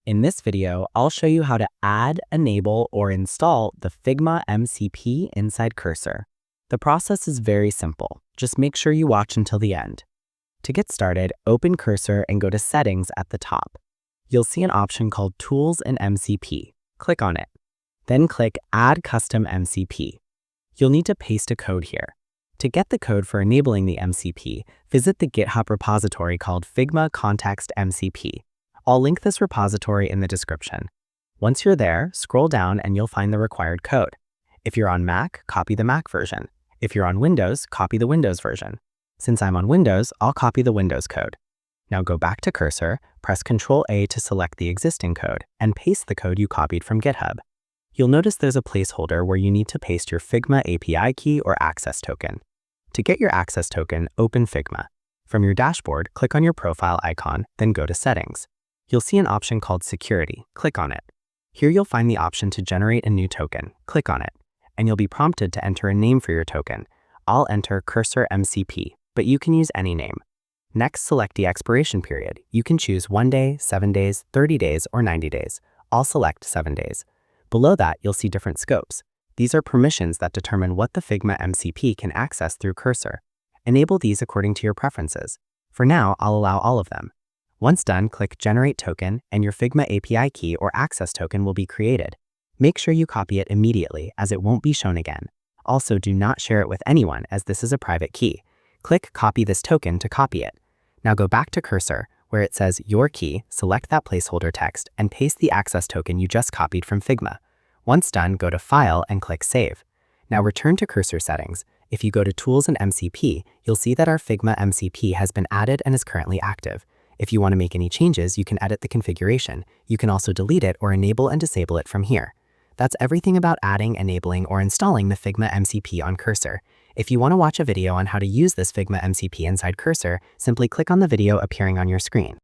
In this video, I'll show you how to add, enable, or install the Figma MCP inside Cursor. The process is very simple. Just make sure you watch until the end. To get started, open Cursor and go to Settings at the top. You'll see an option called Tools in MCP. Click on it. Then click Add Custom MCP. You'll need to paste a code here. To get the code for enabling the MCP, visit the GitHub repository called Figma Context MCP. I'll link this repository in the description. Once you're there, scroll down and you'll find the required code. If you're on Mac, copy the Mac version. If you're on Windows, copy the Windows version. Since I'm on Windows, I'll copy the Windows code. Now go back to Cursor, press Ctrl-A to select the existing code, and paste the code you copied from GitHub. You'll notice there's a placeholder where you need to paste your Figma API key or access token. To get your access token, open Figma. From your dashboard, click on your profile icon, then go to Settings. You'll see an option called Security. Click on it. Here you'll find the option to generate a new token. Click on it, and you'll be prompted to enter a name for your token. I'll enter Cursor MCP, but you can use any name. Next, select the expiration period. You can choose 1 day, 7 days, 30 days, or 90 days. I'll select 7 days. Below that, you'll see different scopes. These are permissions that determine what the Figma MCP can access through Cursor. Enable these according to your preferences. For now, I'll allow all of them. Once done, click Generate Token, and your Figma API key or access token will be created. Make sure you copy it immediately, as it won't be shown again. Also, do not share it with anyone, as this is a private key. Click Copy this token to copy it. Now go back to Cursor, where it says Your Key, select that placeholder text, and paste the access token you just copied from Figma. Once done, go to File and click Save. Now return to Cursor settings. If you go to Tools and MCP, you'll see that our Figma MCP has been added and is currently active. If you want to make any changes, you can edit the configuration. You can also delete it or enable and disable it from here. That's everything about adding, enabling, or installing the Figma MCP on Cursor. If you want to watch a video on how to use this Figma MCP inside Cursor, simply click on the video appearing on your screen.